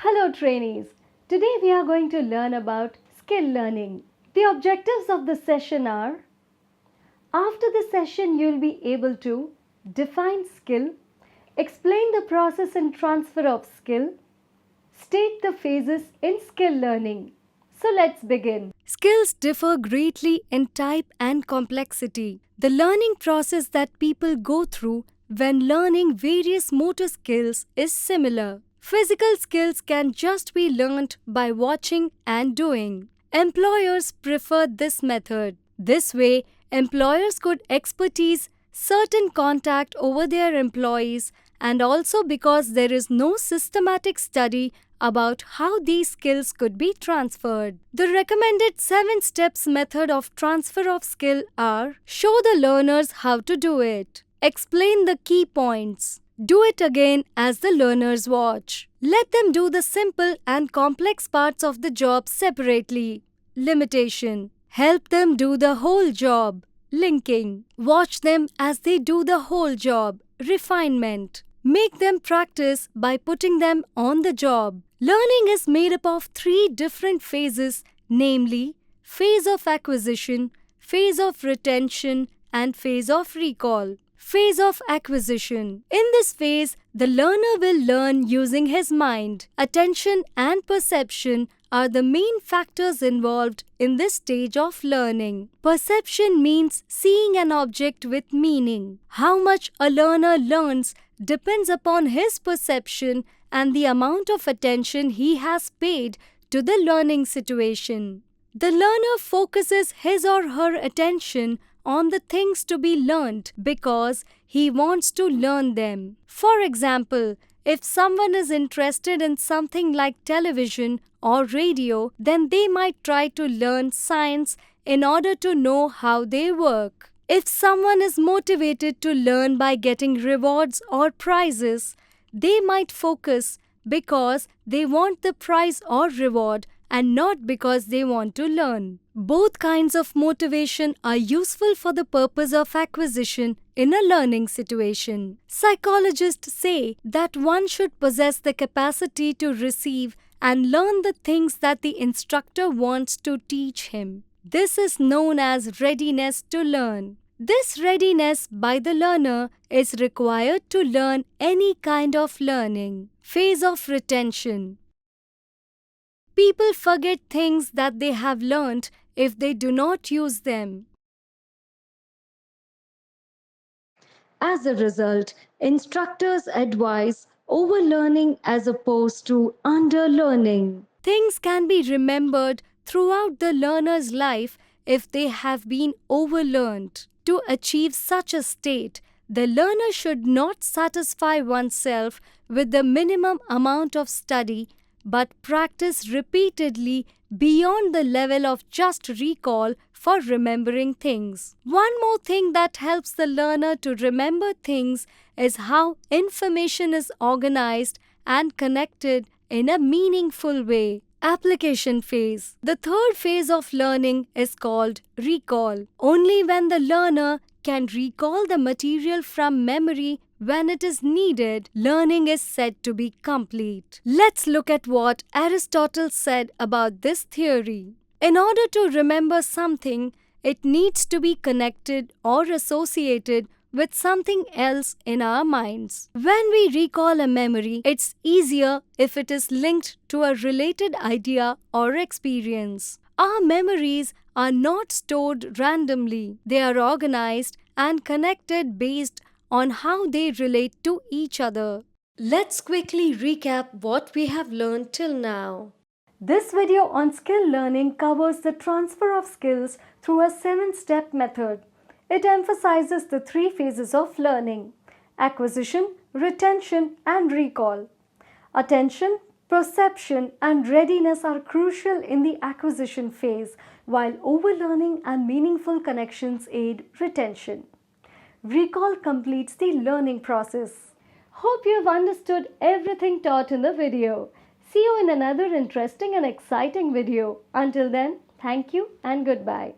Hello trainees. Today we are going to learn about skill learning. The objectives of the session are: after the session you will be able to define skill, explain the process and transfer of skill, state the phases in skill learning. So let's begin. Skills differ greatly in type and complexity. The learning process that people go through when learning various motor skills is similar. Physical skills can just be learned by watching and doing. Employers prefer this method. This way, employers could expertise certain contact over their employees, and also because there is no systematic study about how these skills could be transferred. The recommended 7 steps method of transfer of skill are: show the learners how to do it, explain the key points, do it again as the learners watch, let them do the simple and complex parts of the job separately. Limitation: help them do the whole job. Linking: watch them as they do the whole job. Refinement: make them practice by putting them on the job. Learning is made up of 3 different phases, namely phase of acquisition, phase of retention, and phase of recall. Phase of acquisition. In this phase, the learner will learn using his mind. Attention and perception are the main factors involved in this stage of learning. Perception means seeing an object with meaning. How much a learner learns depends upon his perception and the amount of attention he has paid to the learning situation. The learner focuses his or her attention on the things to be learned because he wants to learn them. For example, if someone is interested in something like television or radio, then they might try to learn science in order to know how they work. If someone is motivated to learn by getting rewards or prizes, they might focus because they want the prize or reward and not because they want to learn. Both kinds of motivation are useful for the purpose of acquisition in a learning situation. Psychologists say that one should possess the capacity to receive and learn the things that the instructor wants to teach him. This is known as readiness to learn. This readiness by the learner is required to learn any kind of learning. Phase of retention. People forget things that they have learned if they do not use them. As a result, instructors advise overlearning as opposed to underlearning. Things can be remembered throughout the learner's life if they have been overlearned. To achieve such a state, the learner should not satisfy oneself with the minimum amount of study but practice repeatedly beyond the level of just recall for remembering things. One more thing that helps the learner to remember things is how information is organized and connected in a meaningful way. Application phase. The third phase of learning is called recall. Only when the learner can recall the material from memory when it is needed, learning is said to be complete. Let's look at what Aristotle said about this theory. In order to remember something, it needs to be connected or associated with something else in our minds. When we recall a memory, it's easier if it is linked to a related idea or experience. Our memories are not stored randomly. They are organized and connected based on how they relate to each other. Let's quickly recap what we have learned till now. This video on skill learning covers the transfer of skills through a 7-step method. It emphasizes the 3 phases of learning: acquisition, retention, and recall. Attention, perception, and readiness are crucial in the acquisition phase, while overlearning and meaningful connections aid retention. Recall completes the learning process. Hope you have understood everything taught in the video. See you in another interesting and exciting video. Until then, thank you and goodbye.